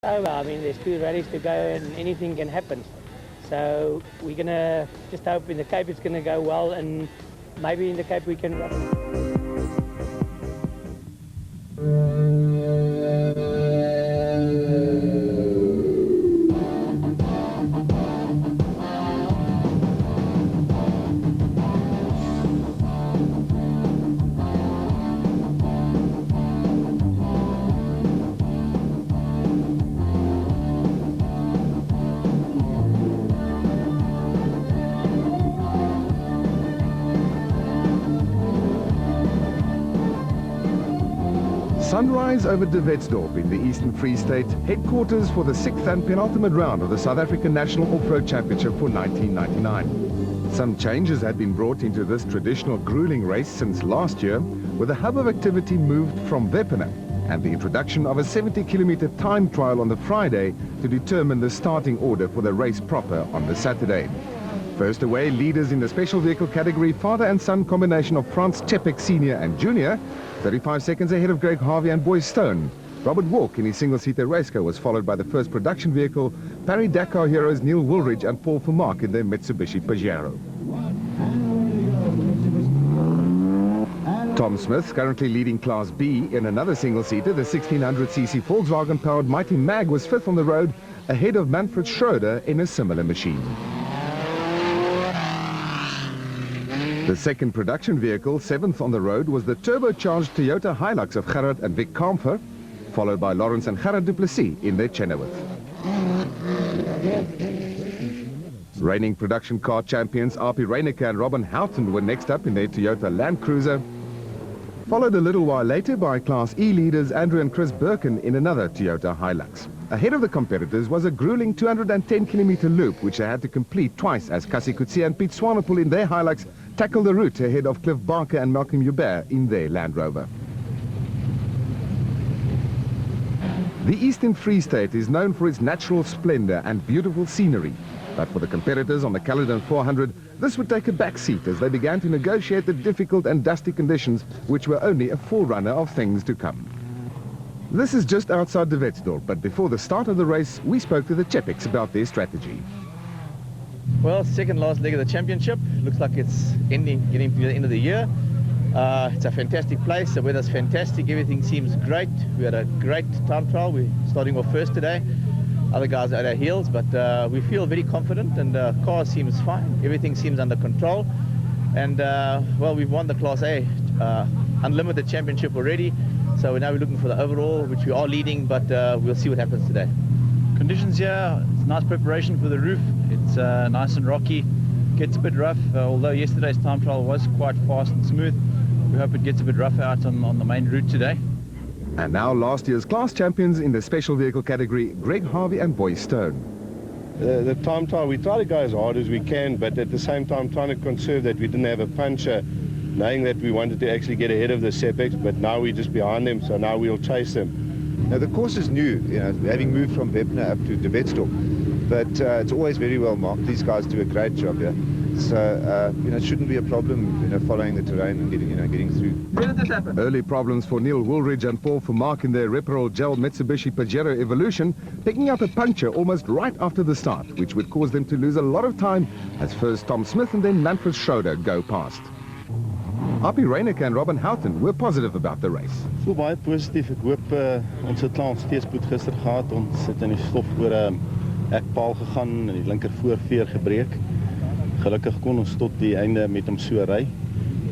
Over. I mean, there's 2 rallies to go and anything can happen. So we're going to just hope in the Cape it's going to go well, and maybe in the Cape we can run. Sunrise over De Wetsdorp in the Eastern Free State, headquarters for the 6th and penultimate round of the South African National Off-Road Championship for 1999. Some changes had been brought into this traditional grueling race since last year, with the hub of activity moved from Wepener and the introduction of a 70-kilometer time trial on the Friday to determine the starting order for the race proper on the Saturday. First away, leaders in the special vehicle category, father and son combination of Frans Chepek Sr. and Jr., 35 seconds ahead of Greg Harvey and Boy Stone. Robert Walk in his single-seater race car was followed by the first production vehicle, Paris-Dakar heroes Neil Woolridge and Paul Vermaak in their Mitsubishi Pajero. Tom Smith, currently leading Class B in another single-seater, the 1600cc Volkswagen-powered Mighty Mag, was 5th on the road, ahead of Manfred Schroeder in a similar machine. The second production vehicle, 7th on the road, was the turbocharged Toyota Hilux of Gerard and Vic Kampfer, followed by Lawrence and Gerard du Plessis in their Chenoweth. Reigning production car champions Api Reineke and Robin Houghton were next up in their Toyota Land Cruiser, followed a little while later by Class E leaders Andrew and Chris Birkin in another Toyota Hilux. Ahead of the competitors was a grueling 210-kilometer loop, which they had to complete twice as Cassie Coetzee and Piet Swanepoel in their Hilux tackled the route ahead of Cliff Barker and Malcolm Hubert in their Land Rover. The Eastern Free State is known for its natural splendor and beautiful scenery, but for the competitors on the Caledon 400, this would take a back seat as they began to negotiate the difficult and dusty conditions, which were only a forerunner of things to come. This is just outside De Wetsdorp, but before the start of the race, we spoke to the Chepeks about their strategy. Well, second last leg of the championship. Looks like it's getting to the end of the year. It's a fantastic place. The weather's fantastic. Everything seems great. We had a great time trial. We're starting off first today. Other guys are at our heels, but we feel very confident, and the car seems fine. Everything seems under control. And, well, we've won the Class A Unlimited Championship already. So now we're looking for the overall, which we are leading, but we'll see what happens today. Conditions here, it's nice preparation for the roof. It's nice and rocky, gets a bit rough, although yesterday's time trial was quite fast and smooth. We hope it gets a bit rough out on the main route today. And now last year's class champions in the special vehicle category, Greg Harvey and Boy Stone. The time trial, we try to go as hard as we can, but at the same time trying to conserve that we didn't have a puncher, knowing that we wanted to actually get ahead of the Chepeks, but now we're just behind them, so now we'll chase them. Now the course is new, having moved from Wepener up to De Wetsdorp, but it's always very well marked. These guys do a great job here, so it shouldn't be a problem, following the terrain and getting through. When did this happen? Early problems for Neil Woolridge and Paul Vermaak in their Reparol Gel Mitsubishi Pajero Evolution, picking up a puncture almost right after the start, which would cause them to lose a lot of time as first Tom Smith and then Manfred Schroeder go past. Api Reineke and Robin Houghton were positive about the race. Voel baie positief. Ek hoop ons het klaar steekspoed gister gehad. Ons het in die stof oor 'n hekpaal gegaan en die linker voorveer gebreek. Gelukkig kon ons tot die einde met hom so ry.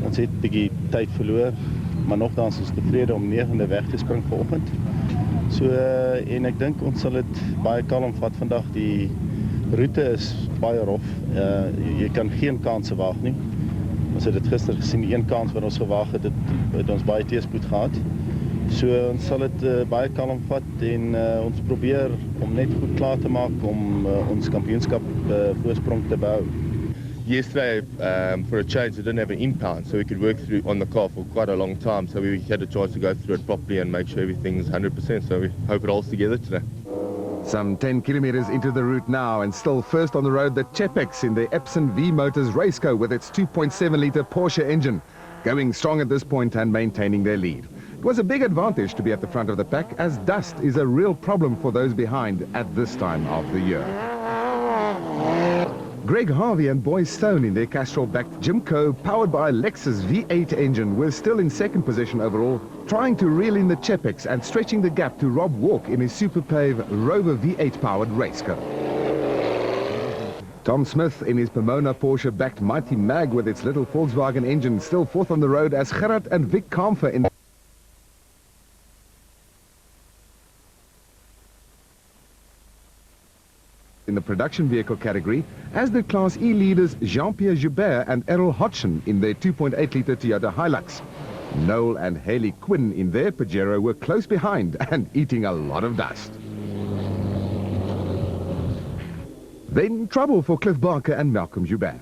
Ons het 'n bietjie tyd verloor, maar nogtans is ons tevrede om 9de weg te spring vanoggend. So en ek dink ons sal dit baie kalm vat vandag. Die roete is baie rof. Jy kan geen kanse waag nie. Ons het dit gister gesien, die een kans wat ons gewag het ons baie teespoed gehad. So ons sal dit baie kalm vat en ons probeer om net goed klaar te maak om ons kampioenskap voorsprong te behou. Yesterday, for a change, we didn't have an impound, so we could work through on the car for quite a long time, so we had a chance to go through it properly and make sure everything's 100%, so we hope it holds together today. Some 10 kilometers into the route now, and still first on the road, the Chepeks in the Epson V Motors race car with its 2.7-litre Porsche engine, going strong at this point and maintaining their lead. It was a big advantage to be at the front of the pack, as dust is a real problem for those behind at this time of the year. Greg Harvey and Boy Stone in their Castrol-backed Jimco, powered by a Lexus V8 engine, were still in second position overall, trying to reel in the Chepex and stretching the gap to Rob Walk in his Superpave Rover V8-powered race car. Tom Smith in his Pomona Porsche-backed Mighty Mag with its little Volkswagen engine still fourth on the road, as Gerard and Vic Kamfer in the production vehicle category, as did Class E leaders Jean-Pierre Joubert and Errol Hodgson in their 2.8-litre Toyota Hilux. Noel and Haley Quinn in their Pajero were close behind and eating a lot of dust. Then trouble for Cliff Barker and Malcolm Joubert.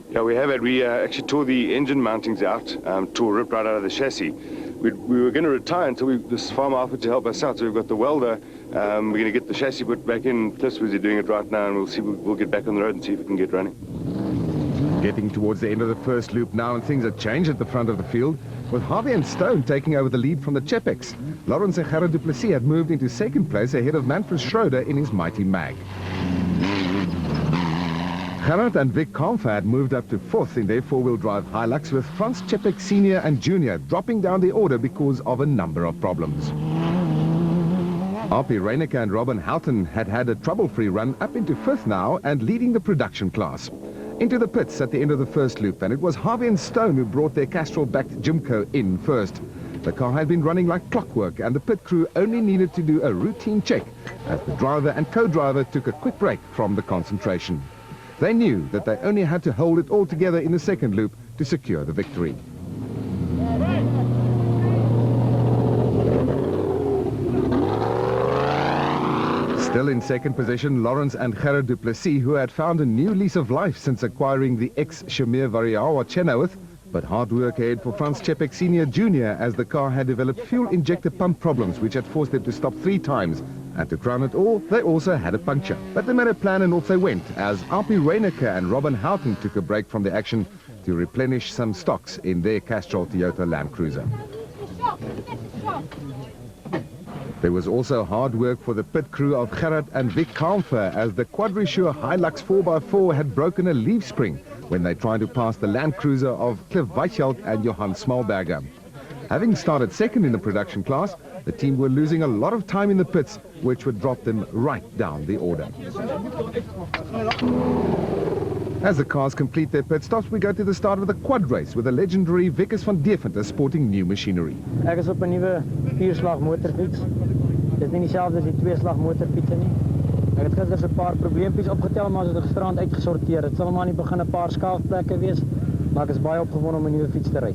Yeah, we have it. We actually tore the engine mountings out, ripped right out of the chassis. We were going to retire until this farm offered to help us out, so we've got the welder. We're going to get the chassis put back in. Cliff's busy doing it right now, and we'll see. We'll get back on the road and see if we can get running. Getting towards the end of the first loop now, and things have changed at the front of the field, with Harvey and Stone taking over the lead from the Chepex. Lawrence and Gerard du Plessis had moved into second place ahead of Manfred Schroeder in his Mighty Mag. Gerard and Vic Kamfer had moved up to fourth in their four-wheel drive Hilux, with Franz Chepex Senior and Junior dropping down the order because of a number of problems. R.P. Reinecke and Robin Houghton had had a trouble-free run up into fifth now and leading the production class. Into the pits at the end of the first loop, and it was Harvey and Stone who brought their Castrol-backed Jimco in first. The car had been running like clockwork, and the pit crew only needed to do a routine check as the driver and co-driver took a quick break from the concentration. They knew that they only had to hold it all together in the second loop to secure the victory. Still in second position, Lawrence and Gerard du Plessis, who had found a new lease of life since acquiring the ex-Shamir Variawa Chenoweth, but hard work ahead for Franz Chepex Senior Jr. as the car had developed fuel injector pump problems which had forced them to stop 3 times. And to crown it all, they also had a puncture. But they made a plan and off they went, as R.P. Reinecke and Robin Houghton took a break from the action to replenish some stocks in their Castrol Toyota Land Cruiser. There was also hard work for the pit crew of Gerard and Vic Kamfer, as the Quadrisure Hilux 4x4 had broken a leaf spring when they tried to pass the Land Cruiser of Cliff Weichelt and Johan Smalberger. Having started second in the production class, the team were losing a lot of time in the pits, which would drop them right down the order. As the cars complete their pit stops, we go to the start of the quad race with the legendary Wickers van Deventer sporting new machinery. Ek is op 'n nuwe 4-slag motorfiets. Dit is nie dieselfde as die 2-slag motorfietsse nie. Ek het gister 'n paar probleempies opgetel, maar ons het gisterand uitgesorteer. Dit sal maar in die begin 'n paar skaafplekke wees, maar ek is baie opgewonde om 'n nuwe fiets te ry.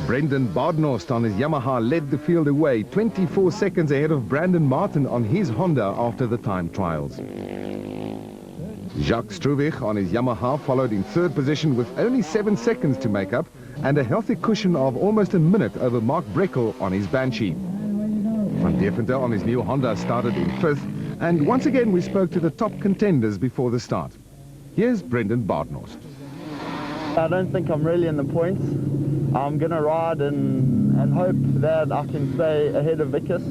Brendan Bardnost on his Yamaha led the field away, 24 seconds ahead of Brandon Martin on his Honda after the time trials. Jacques Struwig on his Yamaha followed in third position with only 7 seconds to make up and a healthy cushion of almost a minute over Mark Breckel on his Banshee. Van Deventer on his new Honda started in fifth, and once again we spoke to the top contenders before the start. Here's Brendan Bardnost. I don't think I'm really in the points. I'm going to ride and hope that I can stay ahead of Vickers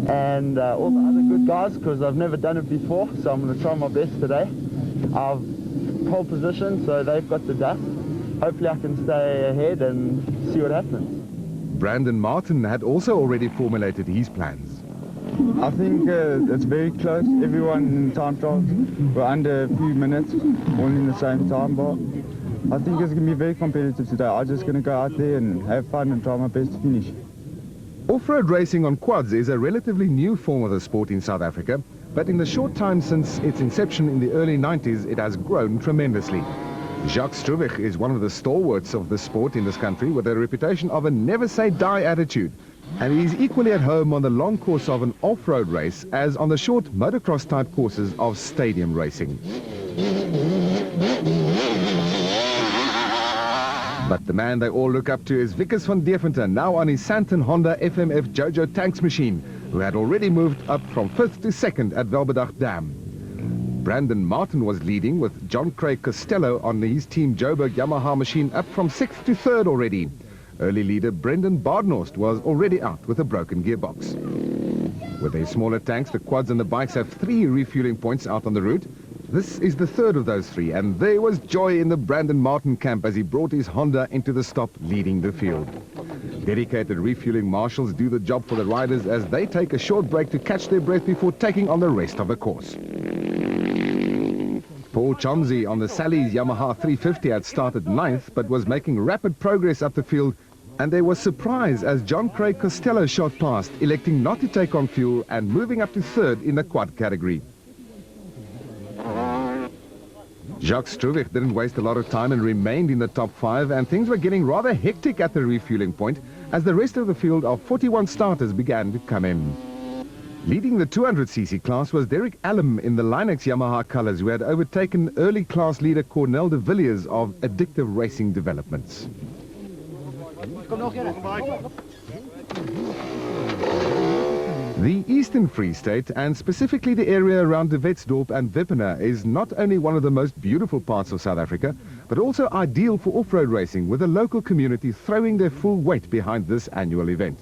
and all the other good guys, because I've never done it before, so I'm going to try my best today. I've pole position, so they've got the dust. Hopefully I can stay ahead and see what happens. Brandon Martin had also already formulated his plans. I think it's very close. Everyone in time trials were under a few minutes, all in the same time bar. I think it's going to be very competitive today. I'm just going to go out there and have fun and try my best to finish. Off-road racing on quads is a relatively new form of the sport in South Africa, but in the short time since its inception in the early 90s, it has grown tremendously. Jacques Struwig is one of the stalwarts of the sport in this country, with a reputation of a never-say-die attitude. And he's equally at home on the long course of an off-road race as on the short motocross-type courses of stadium racing. But the man they all look up to is Wickers van Deventer, now on his Santon Honda FMF Jojo Tanks machine, who had already moved up from 5th to 2nd at Welbedag Dam. Brandon Martin was leading, with John Craig Costello on his Team Joburg Yamaha machine up from 6th to 3rd already. Early leader Brendan Badenhorst was already out with a broken gearbox. With their smaller tanks, the quads and the bikes have 3 refueling points out on the route. This is the third of those 3, and there was joy in the Brandon Martin camp as he brought his Honda into the stop, leading the field. Dedicated refueling marshals do the job for the riders as they take a short break to catch their breath before taking on the rest of the course. Paul Chomsey on the Sally's Yamaha 350 had started 9th, but was making rapid progress up the field, and there was surprise as John Craig Costello shot past, electing not to take on fuel and moving up to 3rd in the quad category. Jacques Struwig didn't waste a lot of time and remained in the top 5, and things were getting rather hectic at the refueling point as the rest of the field of 41 starters began to come in. Leading the 200cc class was Derek Allum in the Linux Yamaha colours, who had overtaken early class leader Cornel de Villiers of Addictive Racing Developments. The Eastern Free State, and specifically the area around De Wetsdorp and Wippener, is not only one of the most beautiful parts of South Africa, but also ideal for off-road racing, with the local community throwing their full weight behind this annual event.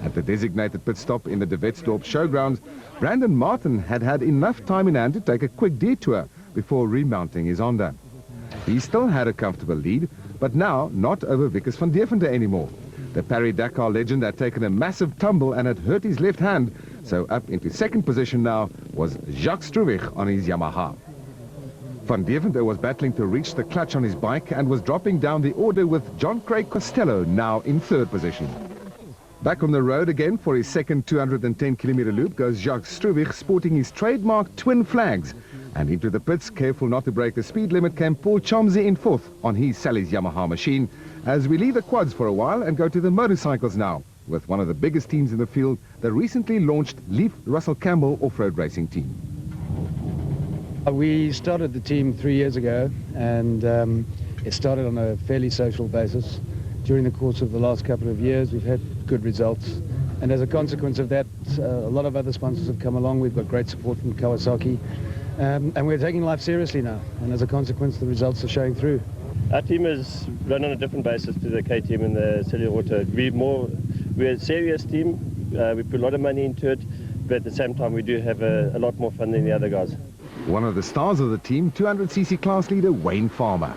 At the designated pit stop in the De Wetsdorp showgrounds, Brandon Martin had had enough time in hand to take a quick detour before remounting his Honda. He still had a comfortable lead, but now not over Wickes van Deventer anymore. The Paris-Dakar legend had taken a massive tumble and had hurt his left hand, so up into 2nd position now was Jacques Struwig on his Yamaha. Van Deventer was battling to reach the clutch on his bike and was dropping down the order with John Craig Costello now in 3rd position. Back on the road again for his second 210-kilometer loop goes Jacques Struwig, sporting his trademark twin flags. And into the pits, careful not to break the speed limit, came Paul Chomsey in 4th on his Sally's Yamaha machine, as we leave the quads for a while and go to the motorcycles now, with one of the biggest teams in the field, the recently launched Leaf Russell Campbell off-road racing team. We started the team 3 years ago, and it started on a fairly social basis. During the course of the last couple of years, we've had good results, and as a consequence of that, a lot of other sponsors have come along. We've got great support from Kawasaki, and we're taking life seriously now, and as a consequence, the results are showing through. Our team is run on a different basis to the K team and the Cellular Auto. We're a serious team. We put a lot of money into it, but at the same time, we do have a lot more fun than the other guys. One of the stars of the team, 200cc class leader Wayne Farmer.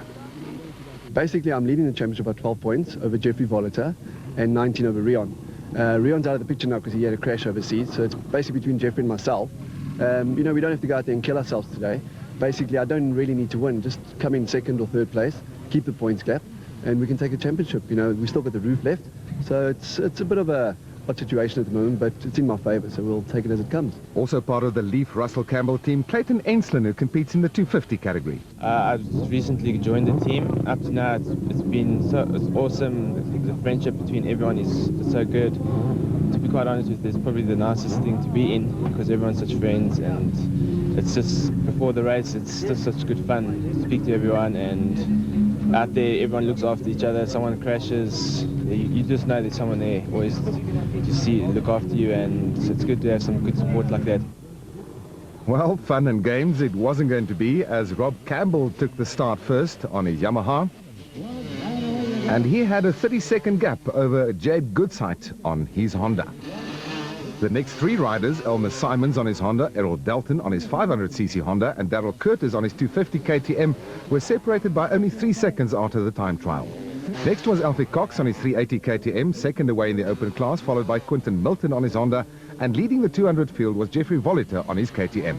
Basically, I'm leading the championship by 12 points over Jeffrey Voliter and 19 over Rion. Rion's out of the picture now because he had a crash overseas, so it's basically between Jeffrey and myself. You know, we don't have to go out there and kill ourselves today. Basically, I don't really need to win. Just come in 2nd or 3rd place, keep the points gap, and we can take a championship. You know, we still got the roof left, so it's a bit of a odd situation at the moment, but it's in my favour, so we'll take it as it comes. Also part of the Leaf Russell Campbell team, Clayton Enslin, who competes in the 250 category. I've recently joined the team. Up to now, it's awesome. The friendship between everyone is so good. To be quite honest with you, it's probably the nicest thing to be in because everyone's such friends, and it's just before the race, it's just such good fun to speak to everyone, and out there everyone looks after each other. Someone crashes, you just know there's someone there always to look after you, and it's good to have some good support like that. Well, fun and games it wasn't going to be, as Rob Campbell took the start first on his Yamaha, and he had a 30-second gap over Jade Goodsight on his Honda. The next 3 riders, Elmer Simons on his Honda, Errol Dalton on his 500cc Honda, and Darryl Curtis on his 250 KTM, were separated by only 3 seconds after the time trial. Next was Alfie Cox on his 380 KTM, second away in the open class, followed by Quinton Milton on his Honda, and leading the 200 field was Jeffrey Voliter on his KTM.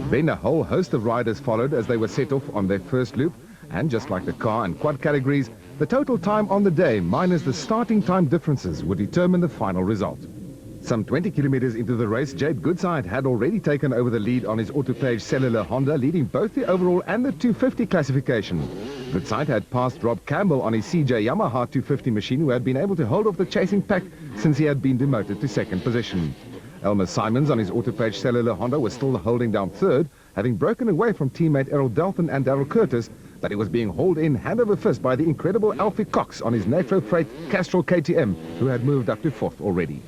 Then a whole host of riders followed as they were set off on their first loop, and just like the car and quad categories, the total time on the day minus the starting time differences would determine the final result. Some 20 kilometers into the race, Jade Goodsight had already taken over the lead on his Autopage Cellular Honda, leading both the overall and the 250 classification. Goodsight had passed Rob Campbell on his CJ Yamaha 250 machine, who had been able to hold off the chasing pack since he had been demoted to 2nd position. Elmer Simons on his Autopage Cellular Honda was still holding down 3rd, having broken away from teammate Errol Dalton and Darryl Curtis, but he was being hauled in hand over fist by the incredible Alfie Cox on his Nitro Freight Castrol KTM, who had moved up to 4th already.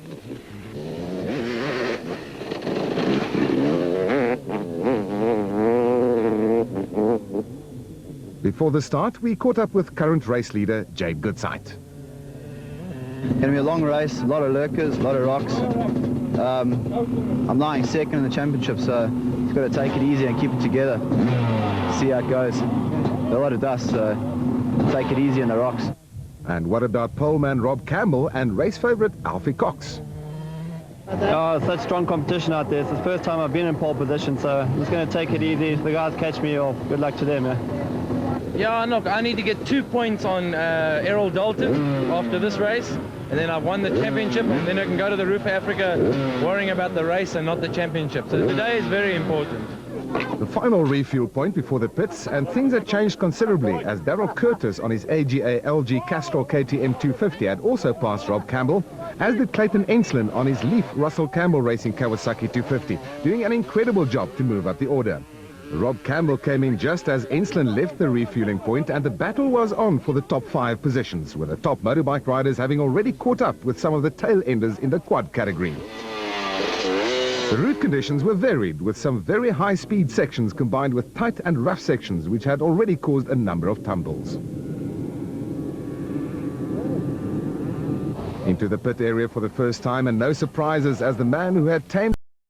Before Before the start, we caught up with current race leader Jade Goodsite. Going to be a long race, a lot of lurkers, a lot of rocks. I'm lying second in the championship, so just got to take it easy and keep it together. See how it goes. A lot of dust, so take it easy in the rocks. And what about poleman Rob Campbell and race favourite Alfie Cox? Oh, it's such strong competition out there. It's the first time I've been in pole position, so I'm just going to take it easy. If the guys catch me off, good luck to them. Yeah, look, I need to get 2 points on Errol Dalton after this race, and then I've won the championship, and then I can go to the Roof Africa worrying about the race and not the championship. So today is very important. The final refuel point before the pits, and things had changed considerably as Darryl Curtis on his AGA LG Castrol KTM 250 had also passed Rob Campbell, as did Clayton Enslin on his Leaf Russell Campbell Racing Kawasaki 250, doing an incredible job to move up the order. Rob Campbell came in just as Enslin left the refueling point, and the battle was on for the top 5 positions, with the top motorbike riders having already caught up with some of the tail-enders in the quad category. The route conditions were varied, with some very high-speed sections combined with tight and rough sections, which had already caused a number of tumbles. Into the pit area for the first time, and no surprises, as the man who had tamed